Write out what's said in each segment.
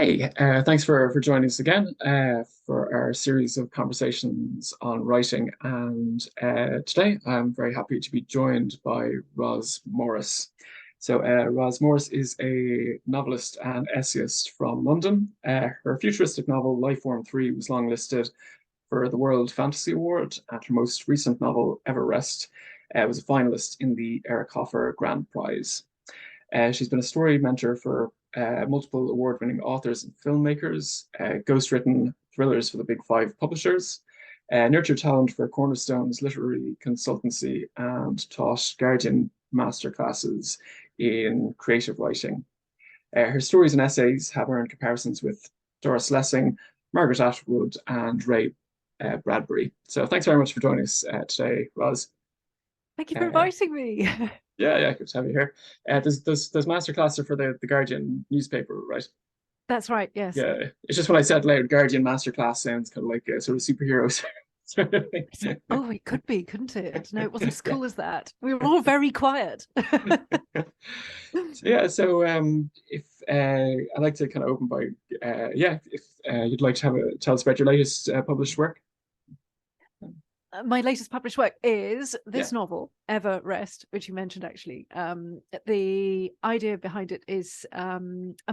Hey, thanks for joining us again for our series of conversations on writing. And today I'm very happy to be joined by Roz Morris. So Roz Morris is a novelist and essayist from London. Her futuristic novel, Lifeform Three, was longlisted for the World Fantasy Award, and her most recent novel, Everest, was a finalist in the Eric Hoffer Grand Prize. She's been a story mentor for multiple award-winning authors and filmmakers, ghostwritten thrillers for the big five publishers, nurtured talent for Cornerstones Literary Consultancy, and taught Guardian masterclasses in creative writing. Her stories and essays have earned comparisons with Doris Lessing, Margaret Atwood, and Ray Bradbury. So thanks very much for joining us today, Roz. Thank you for Uh, inviting me. yeah, good to have you here. There's masterclasses for the Guardian newspaper, right? That's right, yes. Yeah, it's just when I said loud, Guardian masterclass sounds kind of like a sort of superhero sort of thing. Oh, it could be, couldn't it? No, it wasn't as Yeah. cool as that. We were all very quiet. So if I'd like to kind of open by if you'd like to tell us about your latest published work. My latest published work is Yeah. this novel, Everest, which you mentioned actually. The idea behind it is a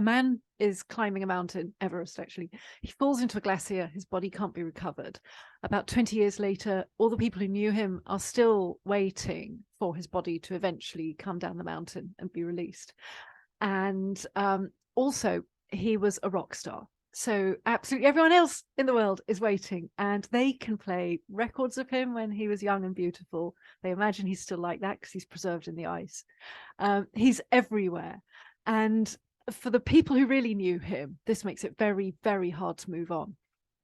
man is climbing a mountain, Everest actually. He falls into a glacier, his body can't be recovered. About 20 years later, all the people who knew him are still waiting for his body to eventually come down the mountain and be released. And also, he was a rock star. So absolutely everyone else in the world is waiting, and they can play records of him when he was young and beautiful. They imagine he's still like that because he's preserved in the ice. He's everywhere. And for the people who really knew him, this makes it very, very hard to move on.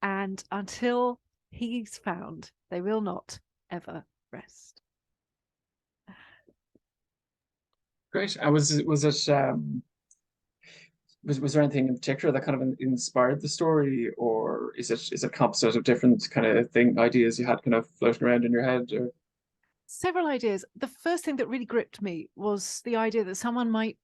And until he's found, they will not ever rest. Great. Was there anything in particular that kind of inspired the story, or is it a composite of different kind of ideas you had kind of floating around in your head? Or Several ideas. The first thing that really gripped me was the idea that someone might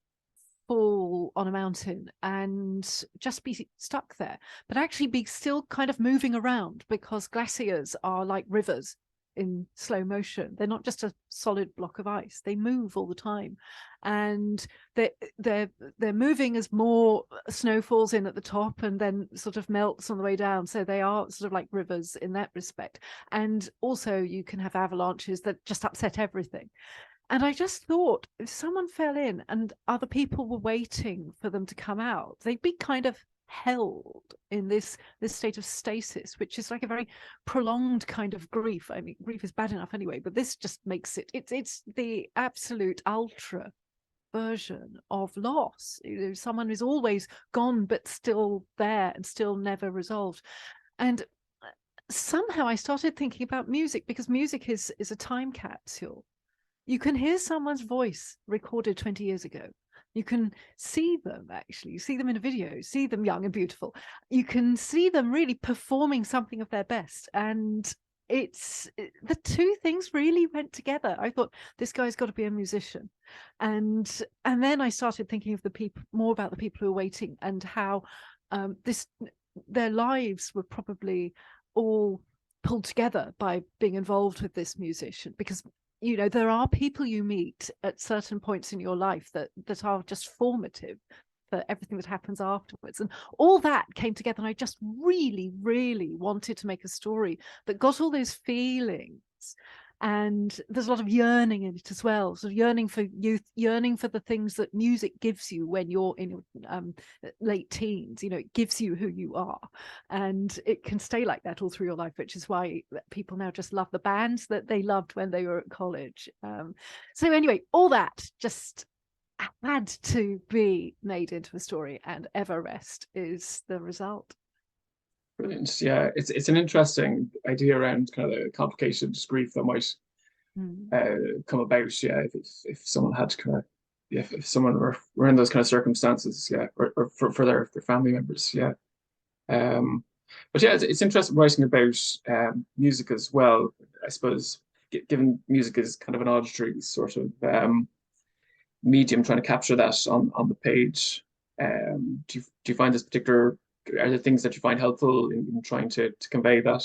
fall on a mountain and just be stuck there, but actually be still kind of moving around, because glaciers are like rivers in slow motion. They're not just a solid block of ice, they move all the time, and they're moving as more snow falls in at the top and then sort of melts on the way down. So they are sort of like rivers in that respect. And also you can have avalanches that just upset everything. And I just thought, if someone fell in and other people were waiting for them to come out, they'd be kind of held in this state of stasis, which is like a very prolonged kind of grief. I mean, grief is bad enough anyway, but this just makes it's the absolute ultra version of loss. You know, someone who's always gone but still there and still never resolved. And somehow I started thinking about music, because music is a time capsule. You can hear someone's voice recorded 20 years ago. You can see them, actually. You see them in a video, see them young and beautiful. You can see them really performing something of their best. And the two things really went together. I thought, this guy's got to be a musician. And then I started thinking of more about the people who are waiting, and how their lives were probably all pulled together by being involved with this musician. Because you know, there are people you meet at certain points in your life that are just formative for everything that happens afterwards. And all that came together, and I just really, really wanted to make a story that got all those feelings. And there's a lot of yearning in it as well, sort of yearning for youth, yearning for the things that music gives you when you're in your late teens. You know, it gives you who you are, and it can stay like that all through your life, which is why people now just love the bands that they loved when they were at college. So anyway, all that just had to be made into a story, and Everest is the result. brilliant. Yeah, it's an interesting idea around kind of the complicated grief that might come about. Yeah, if someone had kind of if someone were in those kind of circumstances, yeah, or for their family members, yeah. Um, but yeah, it's interesting writing about music as well. I suppose given music is kind of an auditory sort of medium, trying to capture that on the page. Do you find this particular, are there things that you find helpful in trying to convey that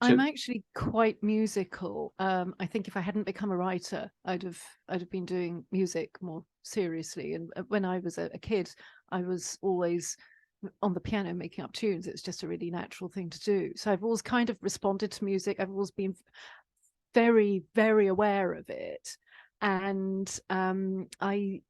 I'm to? actually quite musical. I think if I hadn't become a writer, I'd have been doing music more seriously. And when I was a kid, I was always on the piano making up tunes. It's just a really natural thing to do. So I've always kind of responded to music. I've always been very, very aware of it. And I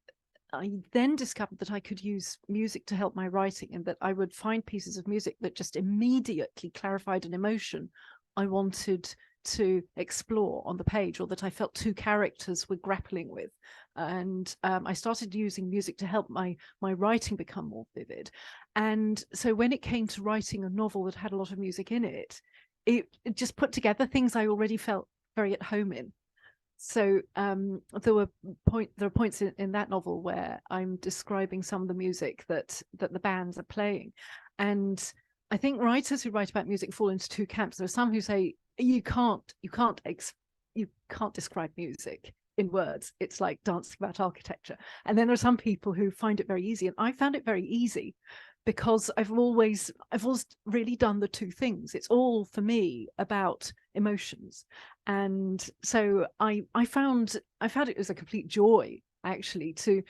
then discovered that I could use music to help my writing, and that I would find pieces of music that just immediately clarified an emotion I wanted to explore on the page, or that I felt two characters were grappling with. And I started using music to help my writing become more vivid. And so when it came to writing a novel that had a lot of music in it, it just put together things I already felt very at home in. So there are points in that novel where I'm describing some of the music that the bands are playing. And I think writers who write about music fall into two camps. There are some who say you can't describe music in words. It's like dancing about architecture. And then there are some people who find it very easy. And I found it very easy because I've always really done the two things. It's all for me about emotions. And so I found it was a complete joy actually to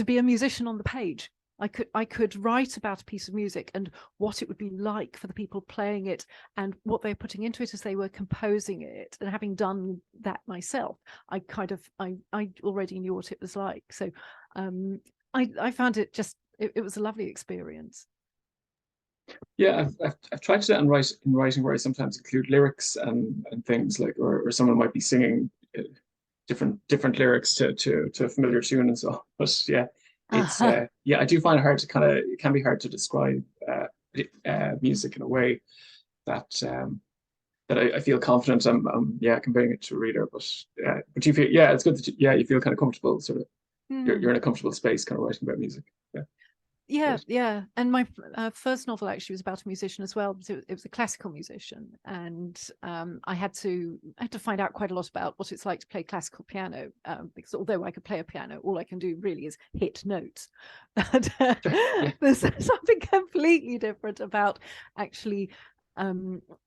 be a musician on the page. I could write about a piece of music and what it would be like for the people playing it and what they're putting into it as they were composing it. And having done that myself, I already knew what it was like. So I found it just, it was a lovely experience. Yeah, I've tried to do that in writing where I sometimes include lyrics and things like, or someone might be singing different lyrics to a familiar tune and so on. But yeah, it's yeah, I do find it hard to it can be hard to describe music in a way that that I feel confident I'm conveying it to a reader. But you feel, yeah, it's good that you feel kind of comfortable, sort of you're in a comfortable space kind of writing about music. Yeah. Yeah. And my first novel actually was about a musician as well. So it was a classical musician, and I had to find out quite a lot about what it's like to play classical piano, because although I could play a piano, all I can do really is hit notes. But Yeah. there's something completely different about actually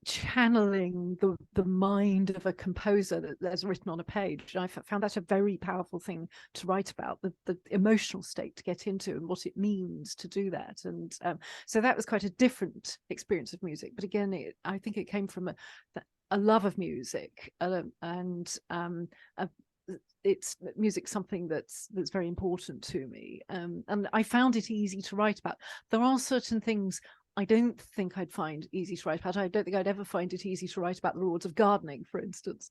channeling the mind of a composer that's written on a page. And I found that a very powerful thing to write about, the emotional state to get into and what it means to do that. And so that was quite a different experience of music. But again, I think it came from a love of music, and it's music, something that's very important to me, and I found it easy to write about. There are certain things I don't think I'd find easy to write about. I don't think I'd ever find it easy to write about the rewards of gardening, for instance.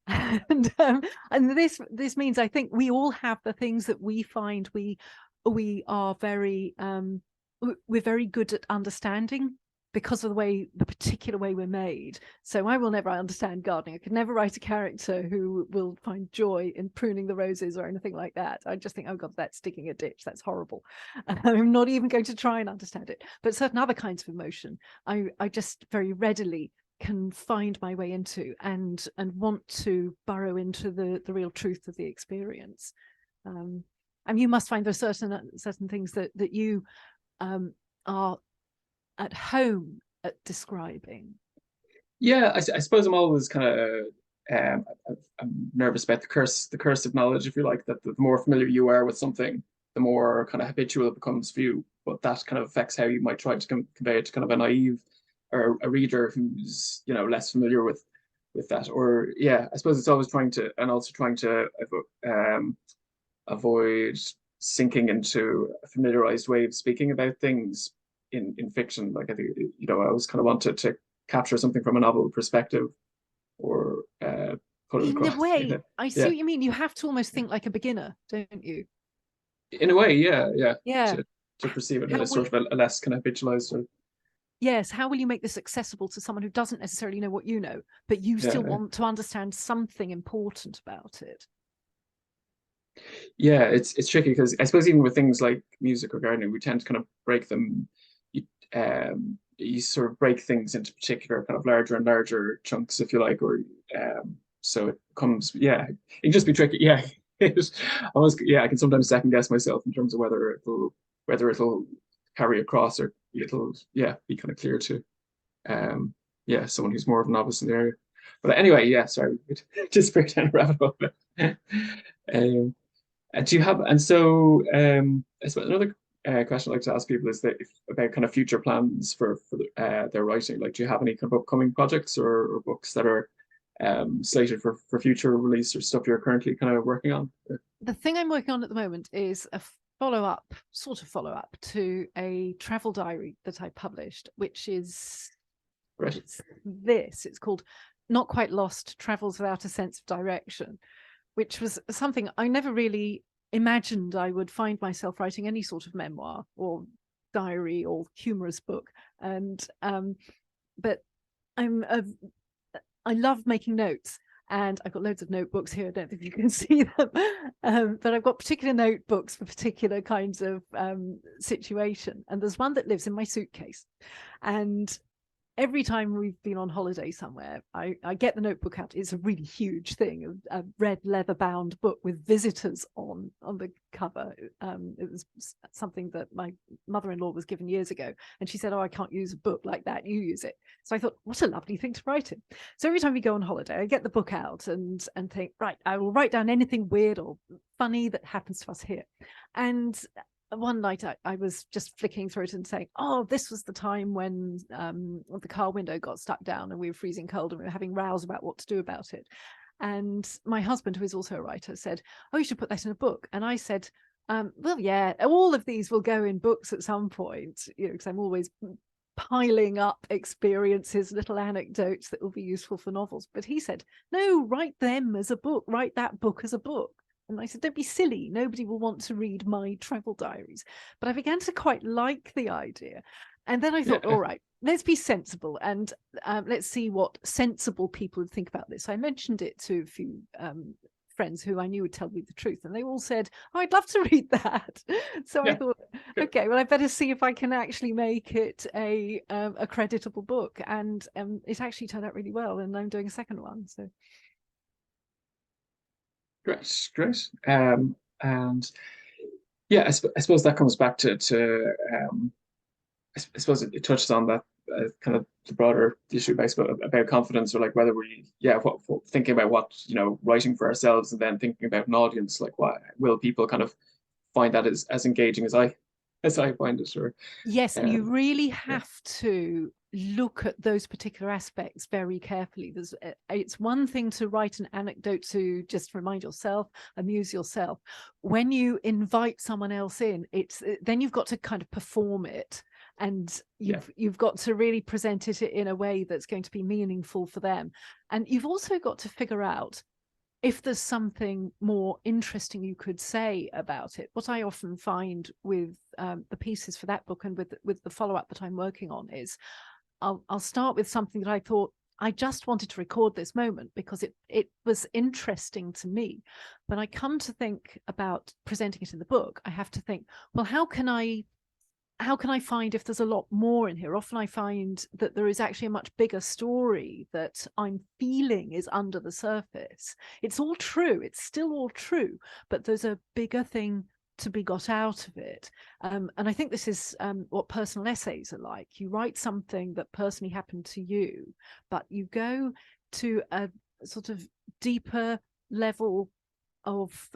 And this means I think we all have the things that we find we are very we're very good at understanding because of the particular way we're made. So I will never understand gardening. I could never write a character who will find joy in pruning the roses or anything like that. I just think, oh God, that's digging a ditch. That's horrible. I'm not even going to try and understand it. But certain other kinds of emotion, I just very readily can find my way into and want to burrow into the real truth of the experience. And you must find there are certain things that you are at home at describing. Yeah, I suppose I'm always kind of I'm nervous about the curse of knowledge, if you like, that the more familiar you are with something, the more kind of habitual it becomes for you. But that kind of affects how you might try to convey it to kind of a naive or a reader who's, you know, less familiar with that. Or yeah, I suppose it's always trying to, and also trying to avoid sinking into a familiarized way of speaking about things in fiction. Like I think, you know, I always kind of wanted to capture something from a novel perspective, or put it In a across. way, I see Yeah, what you mean. You have to almost think like a beginner, don't you? in a way, yeah. Yeah. To perceive it in How a will sort of a less kind of habitualized sort of, Yes, how will you make this accessible to someone who doesn't necessarily know what you know, but you still yeah. want to understand something important about it? Yeah, it's tricky because I suppose even with things like music or gardening, we tend to kind of break them. You sort of break things into particular kind of larger and larger chunks, if you like, or so it comes. Yeah, it can just be tricky. Yeah, it almost. Yeah, I can sometimes second guess myself in terms of whether whether it'll carry across or it'll be kind of clear to someone who's more of a novice in the area. But anyway, sorry, just break down a rabbit hole. Do you have, and so I suppose another question I'd like to ask people is that about kind of future plans for their writing. Like, do you have any kind of upcoming projects or books that are slated for future release, or stuff you're currently kind of working on? The thing I'm working on at the moment is a sort of follow up to a travel diary that I published, which is Right. It's called Not Quite Lost: Travels Without a Sense of Direction, which was something I never really imagined I would find myself writing any sort of memoir or diary or humorous book. And but I love making notes, and I've got loads of notebooks here. I don't think you can see them, but I've got particular notebooks for particular kinds of situation. And there's one that lives in my suitcase, and every time we've been on holiday somewhere, I get the notebook out. It's a really huge thing, a red leather-bound book with visitors on the cover. It was something that my mother-in-law was given years ago, and she said, "Oh, I can't use a book like that. You use it." So I thought, what a lovely thing to write in. So every time we go on holiday, I get the book out and think, right, I will write down anything weird or funny that happens to us here. And one night I was just flicking through it and saying, oh, this was the time when the car window got stuck down and we were freezing cold and we were having rows about what to do about it. And my husband, who is also a writer, said, oh, you should put that in a book. And I said, well, yeah, all of these will go in books at some point, because I'm always piling up experiences, little anecdotes that will be useful for novels. But he said, no, write them as a book, write that book as a book. And I said, don't be silly. Nobody will want to read my travel diaries. But I began to quite like the idea. And then I thought, all right, let's be sensible and let's see what sensible people would think about this. So I mentioned it to a few friends who I knew would tell me the truth. And they all said, oh, I'd love to read that. So I thought, okay, well, I better see if I can actually make it a creditable book. And it actually turned out really well. And I'm doing a second one. So. Great. And yeah, I suppose that comes back to I suppose it touches on that kind of the broader issue about confidence, or like whether thinking about what, writing for ourselves and then thinking about an audience, like what will people kind of find that as engaging as I find it, or yes, and you really have to look at those particular aspects very carefully. It's one thing to write an anecdote to just remind yourself, amuse yourself. When you invite someone else in, then you've got to kind of perform it, and you've got to really present it in a way that's going to be meaningful for them. And you've also got to figure out if there's something more interesting you could say about it. What I often find with the pieces for that book and with the follow-up that I'm working on is I'll start with something that I thought, I just wanted to record this moment because it was interesting to me. But I come to think about presenting it in the book, I have to think, well, how can I find if there's a lot more in here? Often I find that there is actually a much bigger story that I'm feeling is under the surface. It's all true. It's still all true, but there's a bigger thing to be got out of it. And I think this is what personal essays are like. You write something that personally happened to you, but you go to a sort of deeper level of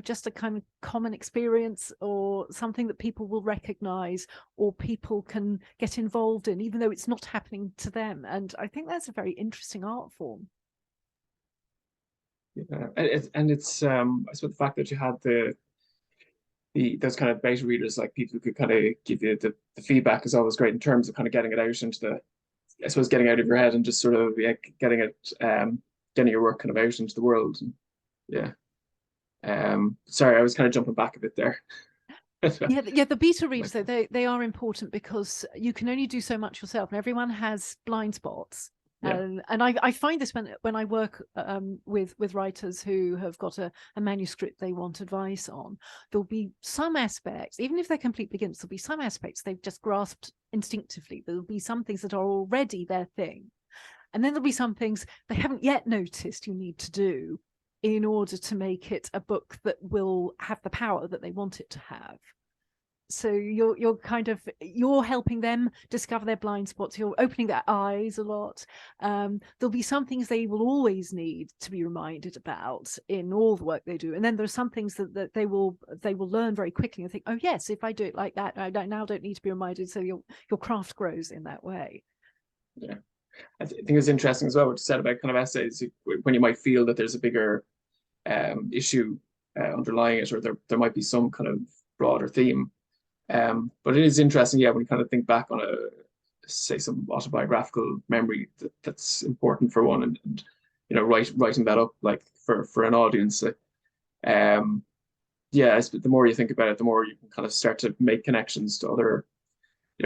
just a kind of common experience or something that people will recognize or people can get involved in, even though it's not happening to them. And I think that's a very interesting art form. Yeah, and it's I suppose the fact that you had those kind of beta readers, like people who could kind of give you the feedback, is always great in terms of kind of getting it out into I suppose getting out of your head and just sort of getting your work kind of out into the world. And, sorry, I was kind of jumping back a bit there. The beta readers, though, they are important because you can only do so much yourself, and everyone has blind spots. And I find this when I work with writers who have got a manuscript they want advice on. There'll be some aspects, even if they're complete beginners, there'll be some aspects they've just grasped instinctively. There'll be some things that are already their thing, and then there'll be some things they haven't yet noticed you need to do in order to make it a book that will have the power that they want it to have. So you're helping them discover their blind spots. You're opening their eyes a lot. There'll be some things they will always need to be reminded about in all the work they do, and then there's some things that they will learn very quickly and think, oh yes, if I do it like that, I don't need to be reminded. So your craft grows in that way. Yeah, I think it's interesting as well what you said about kind of essays, when you might feel that there's a bigger issue underlying it, or there might be some kind of broader theme. But it is interesting, yeah, when you kind of think back on say some autobiographical memory that's important for one, and writing that up like for an audience. Yeah, the more you think about it, the more you can kind of start to make connections to other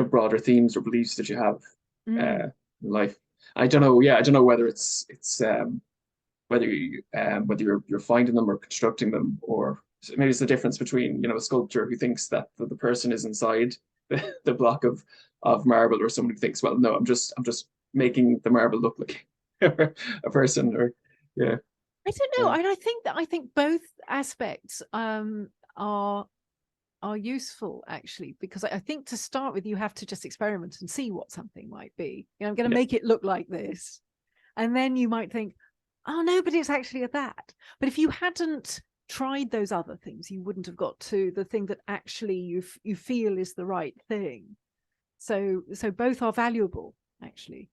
broader themes or beliefs that you have in life. I don't know. Yeah, I don't know whether it's whether you're finding them or constructing them, or maybe it's the difference between a sculptor who thinks that the person is inside the block of marble, or someone who thinks, well, no, I'm just making the marble look like a person. Or yeah, I don't know. And I think both aspects are useful, actually, because I think to start with, you have to just experiment and see what something might be. I'm going to make it look like this, and then you might think, oh no, but it's actually that. But if you hadn't tried those other things, you wouldn't have got to the thing that actually you feel is the right thing. So both are valuable, actually.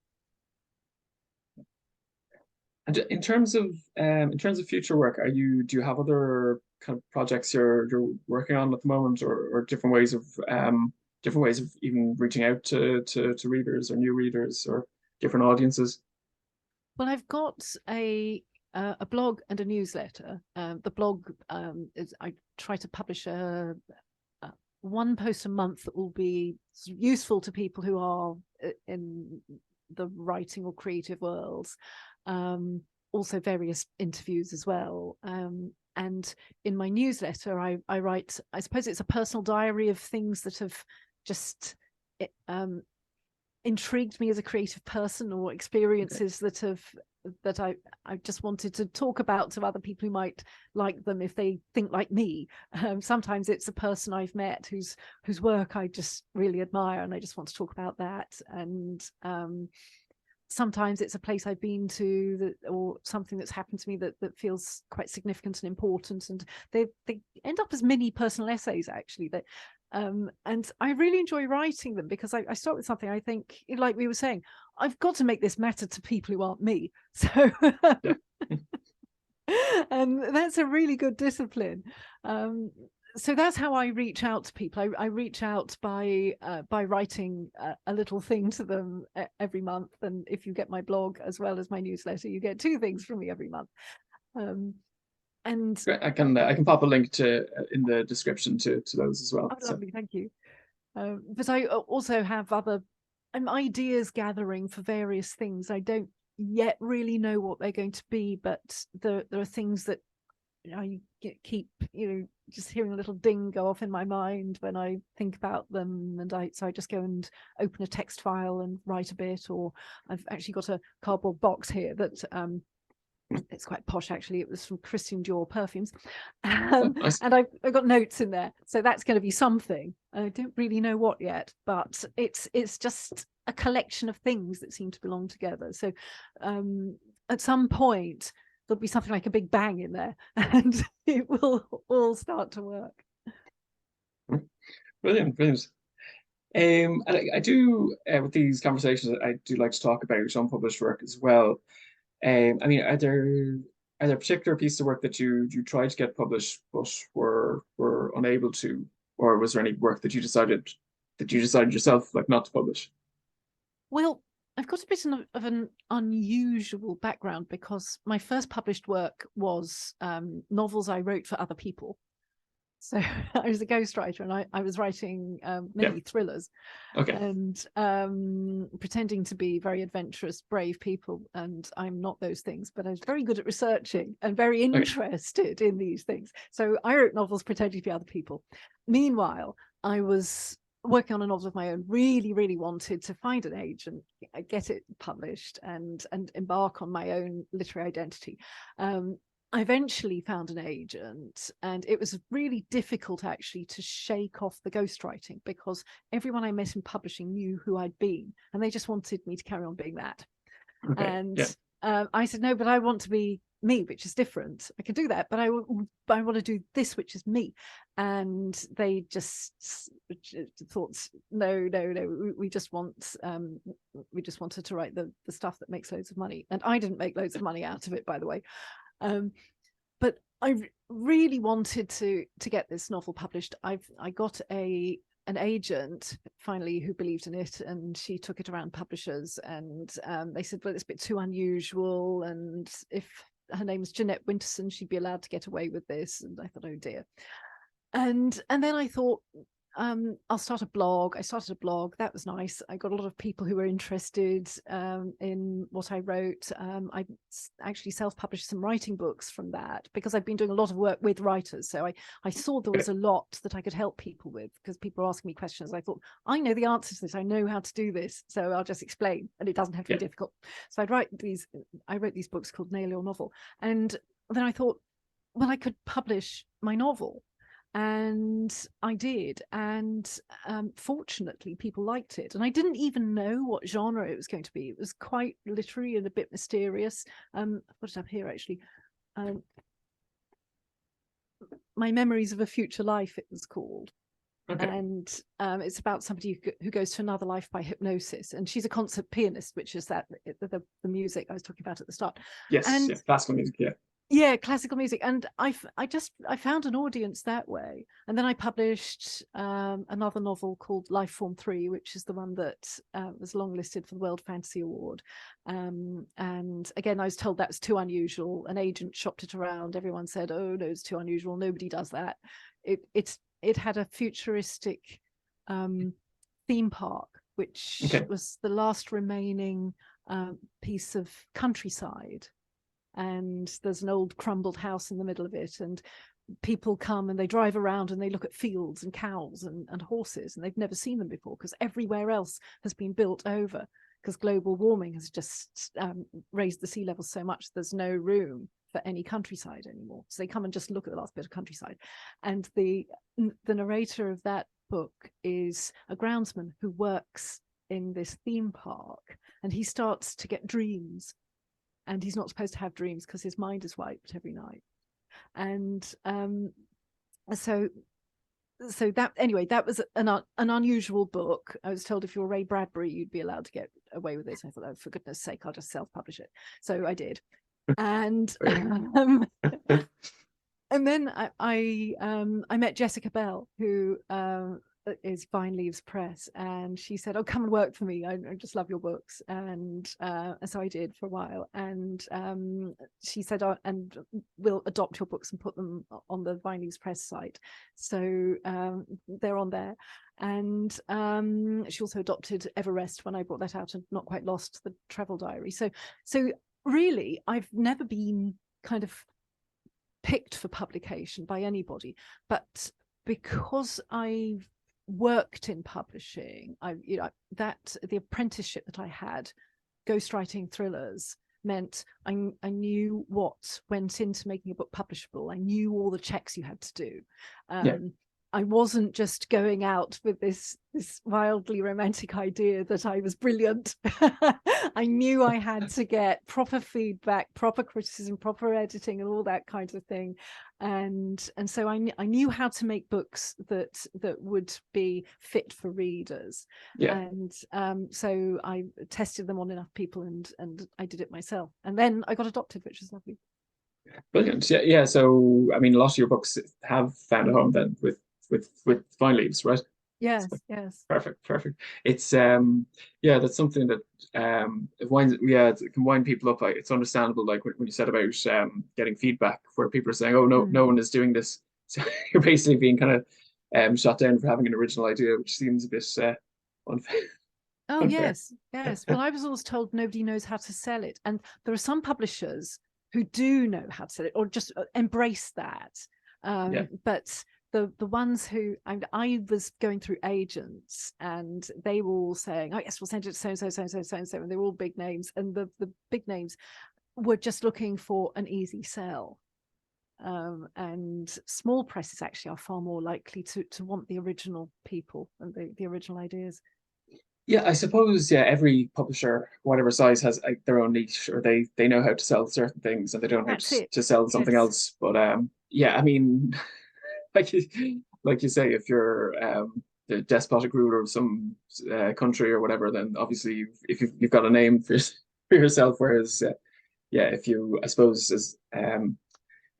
And in terms of future work, do you have other kind of projects you're working on at the moment, or different ways of even reaching out to readers or new readers or different audiences? Well, I've got a blog and a newsletter. The blog is, I try to publish one post a month that will be useful to people who are in the writing or creative worlds. Also various interviews as well. And in my newsletter, I write, I suppose it's a personal diary of things that have just intrigued me as a creative person, or experiences that I just wanted to talk about to other people who might like them if they think like me. Sometimes it's a person I've met whose work I just really admire, and I just want to talk about that. And sometimes it's a place I've been to, or something that's happened to me that feels quite significant and important, and they end up as mini personal essays, actually. That and I really enjoy writing them, because I start with something I think, like we were saying, I've got to make this matter to people who aren't me. So and that's a really good discipline. So that's how I reach out to people. I reach out by writing a little thing to them every month. And if you get my blog as well as my newsletter, you get 2 things from me every month. And I can pop a link to in the description to those as well. Oh, lovely, thank you. But I also have other ideas gathering for various things. I don't yet really know what they're going to be, but there are things that I keep just hearing a little ding go off in my mind when I think about them, and so I just go and open a text file and write a bit. Or I've actually got a cardboard box here that it's quite posh, actually. It was from Christian Dior perfumes. Nice. And I've got notes in there, so that's going to be something. I don't really know what yet, but it's just a collection of things that seem to belong together. So at some point there'll be something like a big bang in there, and it will all start to work. Brilliant. And I do with these conversations, I do like to talk about unpublished work as well. I mean, are there particular pieces of work that you tried to get published but were unable to, or was there any work that you decided yourself like not to publish? Well, I've got a bit of an unusual background, because my first published work was novels I wrote for other people. So I was a ghostwriter, and I was writing many thrillers, and pretending to be very adventurous, brave people. And I'm not those things, but I was very good at researching and very interested in these things. So I wrote novels pretending to be other people. Meanwhile, I was working on a novel of my own, really wanted to find an agent, get it published, and embark on my own literary identity. I eventually found an agent, and it was really difficult actually to shake off the ghostwriting, because everyone I met in publishing knew who I'd been, and they just wanted me to carry on being that. Okay. And Yeah. I said, no, but I want to be me, which is different. I can do that, but I want to do this, which is me. And they just thought, no, we just wanted to write the stuff that makes loads of money. And I didn't make loads of money out of it, by the way. But I really wanted to get this novel published. I got an agent finally who believed in it, and she took it around publishers, and they said, well, it's a bit too unusual, and if her name is Jeanette Winterson, she'd be allowed to get away with this. And I thought, oh dear. And then I thought, I'll start a blog. I started a blog. That was nice. I got a lot of people who were interested in what I wrote. I actually self-published some writing books from that, because I've been doing a lot of work with writers. So I saw there was a lot that I could help people with, because people were asking me questions. I thought, I know the answer to this. I know how to do this. So I'll just explain, and it doesn't have to be difficult. So I wrote these books called Nail Your Novel. And then I thought, well, I could publish my novel. And I did, and fortunately people liked it, and I didn't even know what genre it was going to be. It was quite literary and a bit mysterious. I've got it up here actually. My Memories of a Future Life, it was called. Okay. And it's about somebody who goes to another life by hypnosis, and she's a concert pianist, which is the music I was talking about at the start. Yes, classical music. Yeah, classical music. And I found an audience that way. And then I published another novel called Lifeform Three, which is the one that was longlisted for the World Fantasy Award. And again, I was told that was too unusual. An agent shopped it around. Everyone said, oh no, it's too unusual. Nobody does that. It had a futuristic theme park, which was the last remaining piece of countryside. And there's an old crumbled house in the middle of it, and people come and they drive around and they look at fields and cows and horses, and they've never seen them before, because everywhere else has been built over, because global warming has just raised the sea level so much there's no room for any countryside anymore. So they come and just look at the last bit of countryside. And the narrator of that book is a groundsman who works in this theme park, and he starts to get dreams. And he's not supposed to have dreams because his mind is wiped every night. And so that, anyway, that was an unusual book. I was told if you're Ray Bradbury, you'd be allowed to get away with this. I thought, oh, for goodness sake, I'll just self-publish it. So I did. And and then I met Jessica Bell, who is Vine Leaves Press, and she said, oh, come and work for me. I just love your books. And so I did for a while. And she said, oh, and we'll adopt your books and put them on the Vine Leaves Press site. So they're on there. And she also adopted Everest when I brought that out, and Not Quite Lost, the travel diary. So really, I've never been kind of picked for publication by anybody, but because I've worked in publishing, the apprenticeship that I had, ghostwriting thrillers, meant I knew what went into making a book publishable. I knew all the checks you had to do. I wasn't just going out with this wildly romantic idea that I was brilliant. I knew I had to get proper feedback, proper criticism, proper editing, and all that kind of thing. And so I knew how to make books that would be fit for readers. And so I tested them on enough people, and I did it myself. And then I got adopted, which was lovely. Brilliant. Yeah. So I mean, a lot of your books have found a home then with Vine Leaves, right? Yes, so, yes. Perfect. It's that's something that it can wind people up. Like, it's understandable, like when you said about getting feedback, where people are saying, oh no one is doing this. So you're basically being kind of shot down for having an original idea, which seems a bit unfair. Oh, unfair. Yes. Well, I was always told nobody knows how to sell it. And there are some publishers who do know how to sell it, or just embrace that. But the ones who I was going through agents, and they were all saying, oh yes, we'll send it to so and so, and they were all big names, and the big names were just looking for an easy sell. and small presses actually are far more likely to want the original people and the original ideas. Yeah, I suppose, yeah, every publisher, whatever size, has like their own niche, or they know how to sell certain things and they don't know how That's it. to sell something Yes. else. But yeah, I mean, like you say, if you're the despotic ruler of some country or whatever, then obviously if you've got a name for yourself. Whereas, yeah, if you, I suppose, as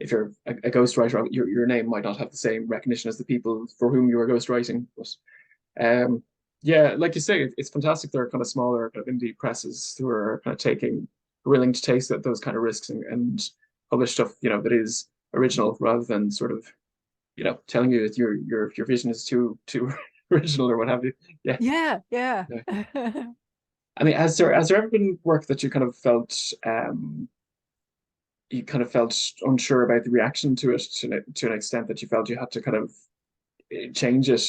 if you're a ghostwriter, your name might not have the same recognition as the people for whom you are ghostwriting. But yeah, like you say, it's fantastic. There are kind of smaller kind of indie presses who are kind of willing to take those kind of risks and publish stuff, that is original rather than sort of, telling you that your vision is too original or what have you. Yeah. Yeah, yeah. Yeah. I mean, has there ever been work that you kind of felt unsure about the reaction to it to an extent that you felt you had to kind of change it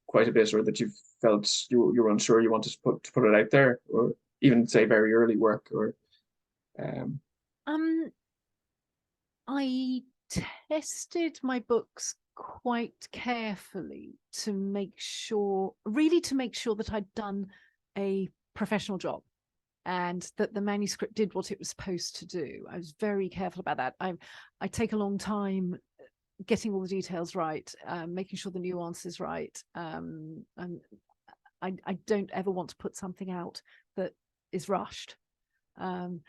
quite a bit, or that you felt you were unsure you wanted to put it out there, or even say very early work, or um I tested my books quite carefully to make sure that I'd done a professional job and that the manuscript did what it was supposed to do. I was very careful about that. I take a long time getting all the details right, making sure the nuance is right. And I don't ever want to put something out that is rushed. Again,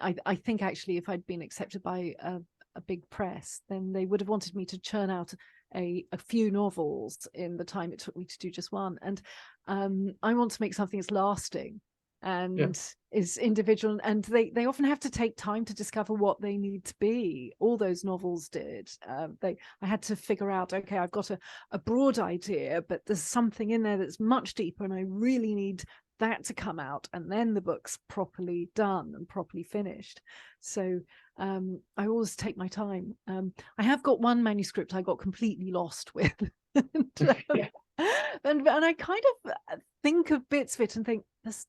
I think actually if I'd been accepted by a big press, then they would have wanted me to churn out a few novels in the time it took me to do just one. And I want to make something that's lasting and is individual, and they often have to take time to discover what they need to be. All those novels did. I had to figure out, okay, I've got a broad idea, but there's something in there that's much deeper, and I really need that to come out, and then the book's properly done and properly finished. So I always take my time. I have got one manuscript I got completely lost with. And I kind of think of bits of it and think, that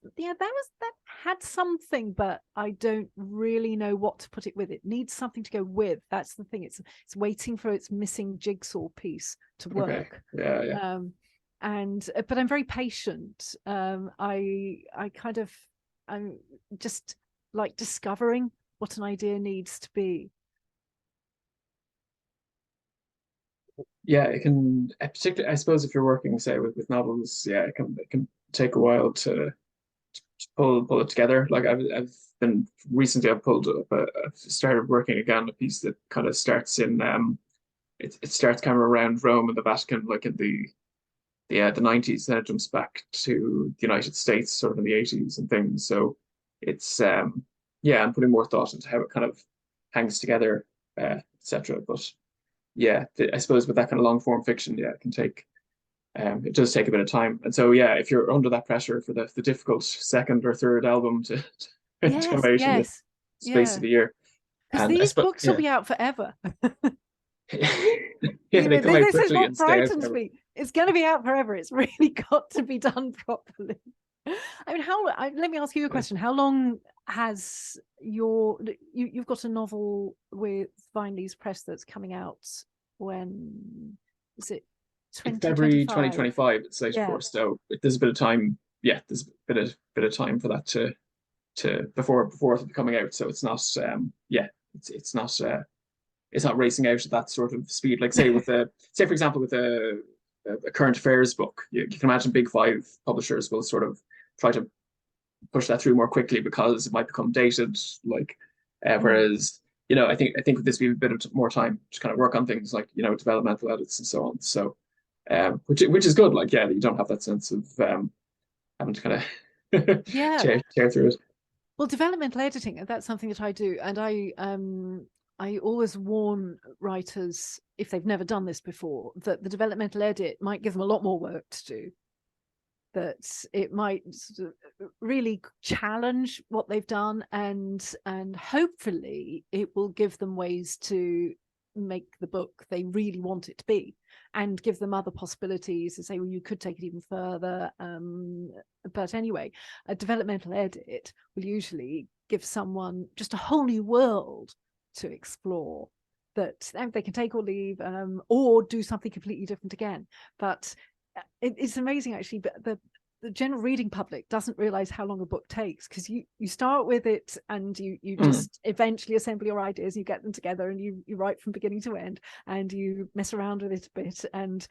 had something, but I don't really know what to put it with. It needs something to go with. That's the thing. It's waiting for its missing jigsaw piece to work. Okay. Yeah. But I'm very patient. I'm just like discovering what an idea needs to be. Yeah, it can, particularly, I suppose, if you're working, say, with novels, yeah, it can take a while to pull it together. Like I've been recently, I've started working again on a piece that kind of starts in it starts kind of around Rome and the Vatican, like in the 90s. Then it jumps back to the United States, sort of in the 80s and things. So it's yeah, I'm putting more thought into how it kind of hangs together, etc. But yeah, I suppose with that kind of long form fiction, yeah, it does take a bit of time. And so yeah, if you're under that pressure for the difficult second or third album to come out in the space of a year, because these books will be out forever. Yeah, they come out quickly and stay out forever. Me. It's going to be out forever. It's really got to be done properly. I mean, let me ask you a question. How long has you've got a novel with Vinely's Press that's coming out? When is it? February 2025. It's slated for. So there's a bit of time. Yeah, there's a bit of time for that to before it'll be coming out. So it's not it's not racing out at that sort of speed. Like say for example with a current affairs book, you can imagine big five publishers will sort of try to push that through more quickly because it might become dated. Like whereas I think with this we have a bit of more time to kind of work on things like developmental edits and so on. So which is good. Like you don't have that sense of having to kind of tear through it. Well, developmental editing, that's something that I do, and I always warn writers, if they've never done this before, that the developmental edit might give them a lot more work to do, that it might really challenge what they've done, and hopefully it will give them ways to make the book they really want it to be. and give them other possibilities and say, well, you could take it even further. But anyway, a developmental edit will usually give someone just a whole new world to explore, that they can take or leave, or do something completely different again. But it's amazing, actually. But the general reading public doesn't realize how long a book takes, because you start with it and you just eventually assemble your ideas, you get them together, and you write from beginning to end, and you mess around with it a bit, and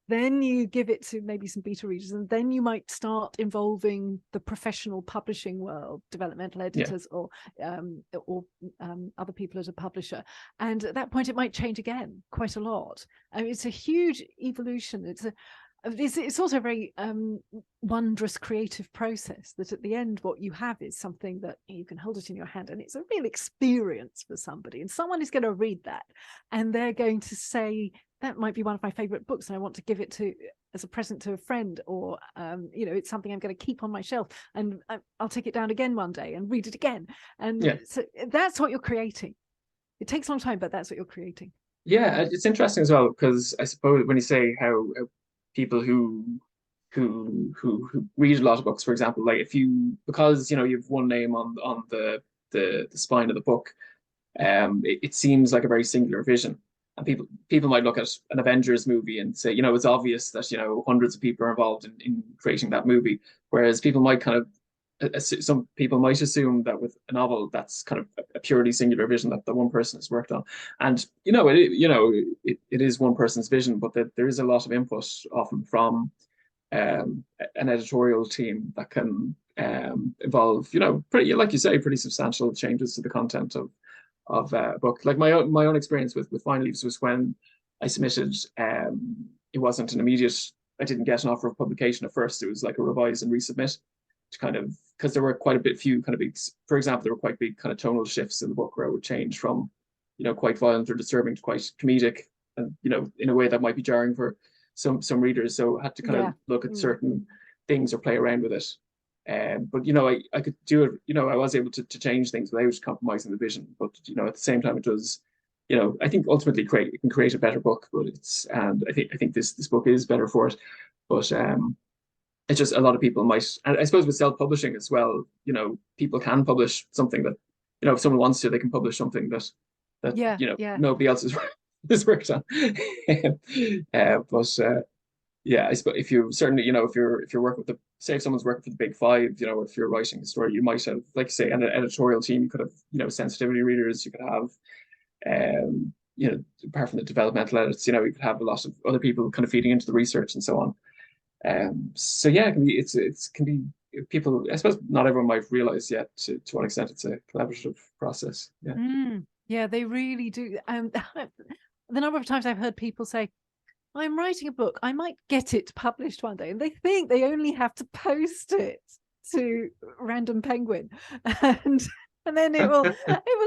then you give it to maybe some beta readers, and then you might start involving the professional publishing world, developmental editors, or other people at a publisher. And at that point, it might change again quite a lot. I mean, it's a huge evolution. It's also a very wondrous creative process, that at the end what you have is something that you can hold it in your hand, and it's a real experience for somebody, and someone is going to read that and they're going to say, that might be one of my favorite books and I want to give it to as a present to a friend, or it's something I'm going to keep on my shelf, and I'll take it down again one day and read it again. And so that's what you're creating. It takes a long time, but that's what you're creating. Yeah, it's interesting as well, because I suppose when you say how people who read a lot of books, for example, like because you have one name on the spine of the book, it seems like a very singular vision, and people might look at an Avengers movie and say, it's obvious that hundreds of people are involved in creating that movie, whereas people might some people might assume that with a novel, that's kind of a purely singular vision that the one person has worked on. And it is one person's vision, but that there is a lot of input often from an editorial team that can involve pretty, like you say, pretty substantial changes to the content of a book. Like my own experience with finalist was when I submitted. It wasn't an immediate. I didn't get an offer of publication at first. It was like a revise and resubmit, to kind of, because there were quite a few kind of big, for example, there were quite big kind of tonal shifts in the book where it would change from, quite violent or disturbing to quite comedic, and in a way that might be jarring for some readers. So I had to kind of look at certain things or play around with it. But I could do it. I was able to change things without compromising the vision. But at the same time, it does. I think ultimately it can create a better book. But and I think this book is better for it. But it's just a lot of people might, and I suppose with self-publishing as well, people can publish something that, if someone wants to, they can publish something that nobody else has worked on. I suppose if you certainly, if you're working with say if someone's working for the big five, if you're writing a story, you might have, like say, an editorial team. You could have, sensitivity readers. You could have, apart from the developmental edits, you could have a lot of other people kind of feeding into the research and so on. So yeah, it can be people. I suppose not everyone might realize yet to what extent it's a collaborative process. Yeah, they really do. The number of times I've heard people say, I'm writing a book, I might get it published one day, and they think they only have to post it to Random Penguin, and then it will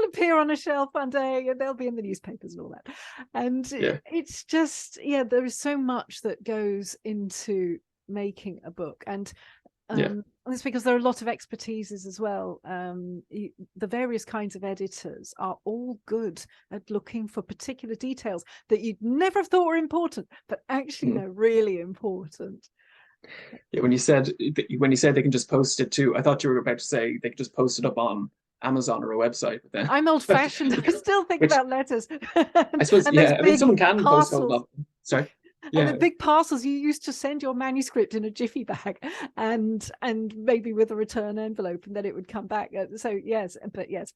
appear on a shelf one day, and they'll be in the newspapers and all that. And it's just, there is so much that goes into making a book, and it's because there are a lot of expertises as well. The various kinds of editors are all good at looking for particular details that you'd never have thought were important, but actually they're really important. Yeah, when you said they can just post it to, I thought you were about to say they could just post it up on Amazon or a website. But then I'm old-fashioned. I still think about letters. I suppose, I mean, someone can post it up. Sorry. And the big parcels, you used to send your manuscript in a jiffy bag and maybe with a return envelope, and then it would come back. So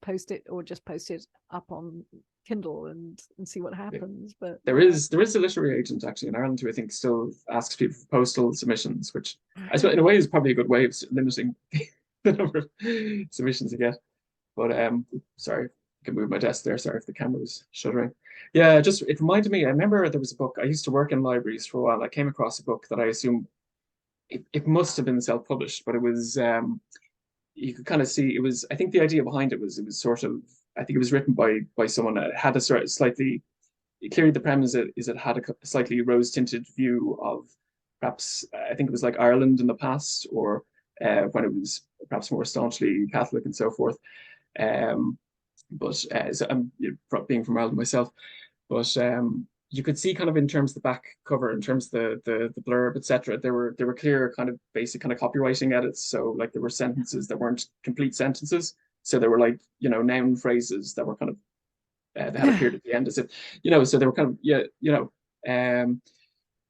post it, or just post it up on Kindle and see what happens. But there is a literary agent actually in Ireland who I think still asks people for postal submissions, which I suppose in a way is probably a good way of limiting the number of submissions you get. But sorry, I can move my desk there. Sorry if the camera was shuddering. Yeah, it reminded me. I remember there was a book. I used to work in libraries for a while. I came across a book that I assume it must have been self-published, but it was you could kind of see it was. I think the idea behind it was sort of. I think it was written by someone that had a sort of slightly. Clearly, the premise is it had a slightly rose-tinted view of perhaps I think it was like Ireland in the past, or when it was perhaps more staunchly Catholic and so forth. But so I'm being from Ireland myself, but you could see kind of in terms of the back cover, in terms of the blurb, etc. There were clear kind of basic kind of copywriting edits. So like there were sentences that weren't complete sentences. So there were like, you know, noun phrases that were kind of they had appeared at the end as if, you know, so they were kind of, yeah, you know,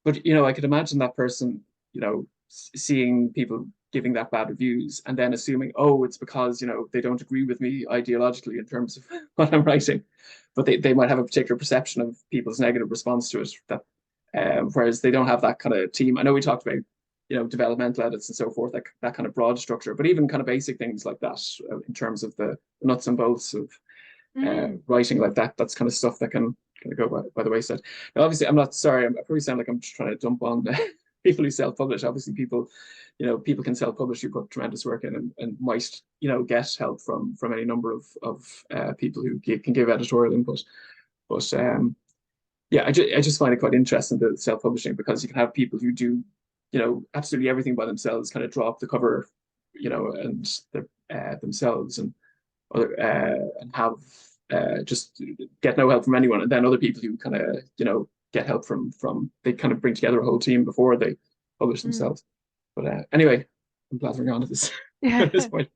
but you know, I could imagine that person, you know, seeing people giving that bad reviews and then assuming, oh, it's because, you know, they don't agree with me ideologically in terms of what I'm writing, but they might have a particular perception of people's negative response to it, that whereas they don't have that kind of team. I know we talked about, you know, developmental edits and so forth, like that kind of broad structure, but even kind of basic things like that in terms of the nuts and bolts of writing like that, that's kind of stuff that can kind of go by the wayside. Now, obviously, I'm not sorry, I probably sound like I'm just trying to dump on people who self-publish. Obviously, people, you know, people can self-publish who put tremendous work in and might, you know, get help from any number of people who can give editorial input. But yeah, I just find it quite interesting, the self-publishing, because you can have people who do, you know, absolutely everything by themselves, kind of draw up the cover, you know, and themselves, and have just get no help from anyone, and then other people who kind of, you know, get help from they kind of bring together a whole team before they publish themselves. But anyway, I'm blathering on at this at this point.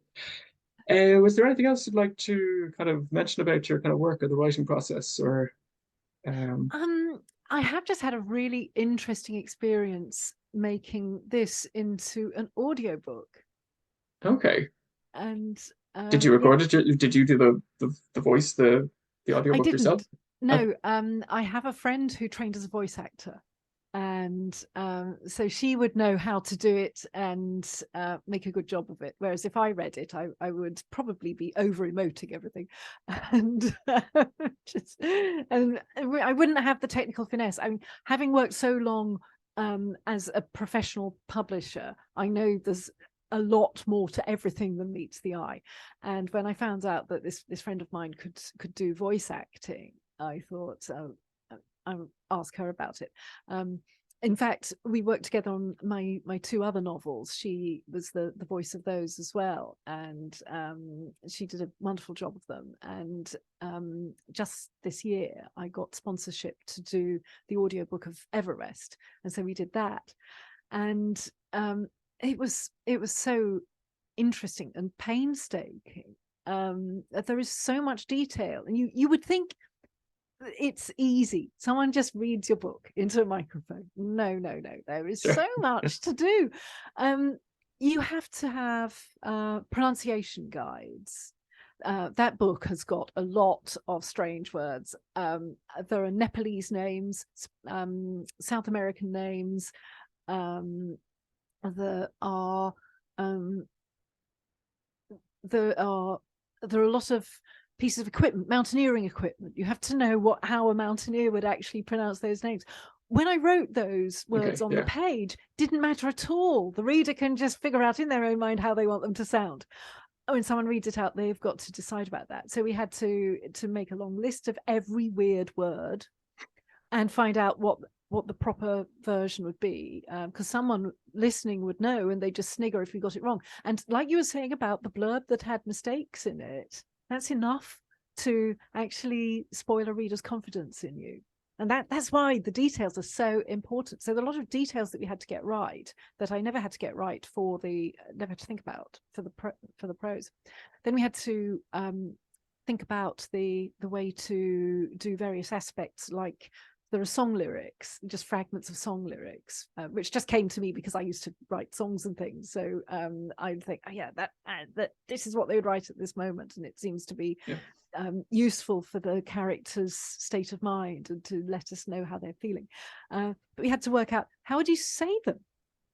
Was there anything else you'd like to kind of mention about your kind of work or the writing process, or I have just had a really interesting experience making this into an audiobook. Okay. And did you record it? Did you do the voice, the audiobook yourself? No, I have a friend who trained as a voice actor, and so she would know how to do it and make a good job of it. Whereas if I read it, I would probably be over emoting everything, and and I wouldn't have the technical finesse. I mean, having worked so long as a professional publisher, I know there's a lot more to everything than meets the eye. And when I found out that this friend of mine could do voice acting, I thought I'll ask her about it. In fact, we worked together on my two other novels. She was the voice of those as well, and she did a wonderful job of them. And just this year, I got sponsorship to do the audiobook of Everest, and so we did that. And it was so interesting and painstaking. There is so much detail, and you would think it's easy. Someone just reads your book into a microphone. No. There is so much to do. You have to have pronunciation guides. That book has got a lot of strange words. There are Nepalese names, South American names. There are a lot of pieces of equipment, mountaineering equipment. You have to know how a mountaineer would actually pronounce those names. When I wrote those words on the page, didn't matter at all. The reader can just figure out in their own mind how they want them to sound. When someone reads it out, they've got to decide about that. So we had to make a long list of every weird word and find out what the proper version would be, because someone listening would know, and they just snigger if we got it wrong. And like you were saying about the blurb that had mistakes in it, that's enough to actually spoil a reader's confidence in you. And that's why the details are so important. So there are a lot of details that we had to get right that I never had to get right never had to think about for the prose. Then we had to think about the way to do various aspects, like there are song lyrics, just fragments of song lyrics, which just came to me because I used to write songs and things. So I'd think, oh, yeah, that this is what they would write at this moment, and it seems to be useful for the character's state of mind and to let us know how they're feeling. But we had to work out, how would you say them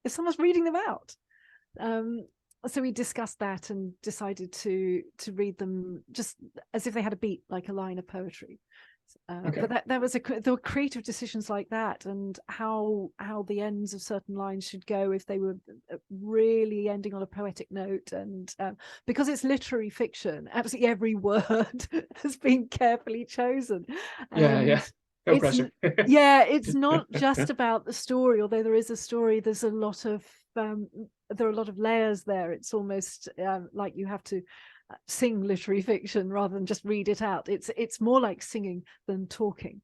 if someone's reading them out? So we discussed that and decided to read them just as if they had a beat, like a line of poetry. But there were creative decisions like that, and how the ends of certain lines should go if they were really ending on a poetic note. And because it's literary fiction, absolutely every word has been carefully chosen. No pressure. It's not just about the story, although there is a story. There's a lot of there are a lot of layers there. It's almost like you have to sing literary fiction rather than just read it out. It's more like singing than talking.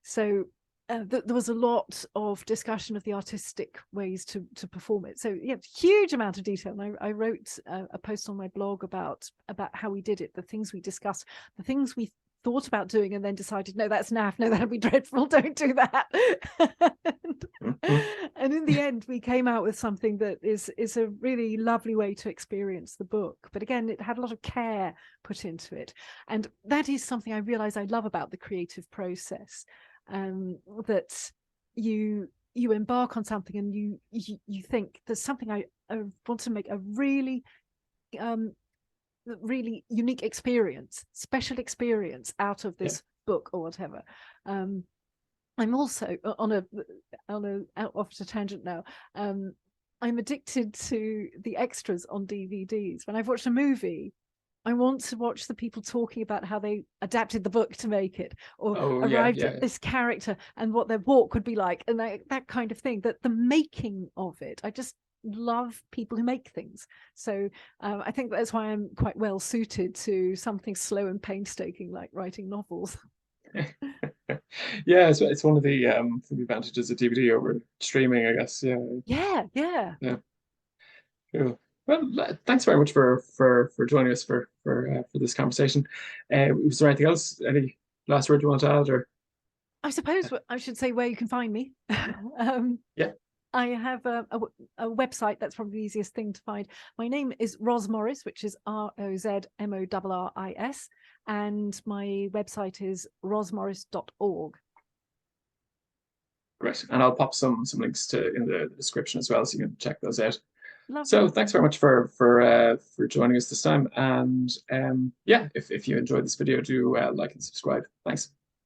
So there was a lot of discussion of the artistic ways to perform it. So yeah, huge amount of detail. And I wrote a post on my blog about how we did it, the things we discussed, the things we thought about doing and then decided, no, that's naff, no, that'd be dreadful, don't do that. And in the end, we came out with something that is a really lovely way to experience the book. But again, it had a lot of care put into it. And that is something I realize I love about the creative process, that you embark on something and you think there's something I want to make a really really unique experience, special experience out of this book or whatever. I'm also on out off to tangent now. I'm addicted to the extras on DVDs. When I've watched a movie, I want to watch the people talking about how they adapted the book to make it, or arrived at this character and what their walk would be like, and that kind of thing. That the making of it, I just love people who make things. So I think that's why I'm quite well suited to something slow and painstaking like writing novels. Yeah, it's one of the advantages of DVD over streaming, I guess. Yeah. Cool. Well, thanks very much for joining us for this conversation. Was there anything else? Any last word you want to add, or? I suppose I should say where you can find me. Yeah. I have a website. That's probably the easiest thing to find. My name is Roz Morris, which is ROZMORRIS, and my website is rozmorris.org. Great, and I'll pop some links in the description as well, so you can check those out. Lovely. So thanks very much for joining us this time, and yeah, if you enjoyed this video, do like and subscribe. Thanks.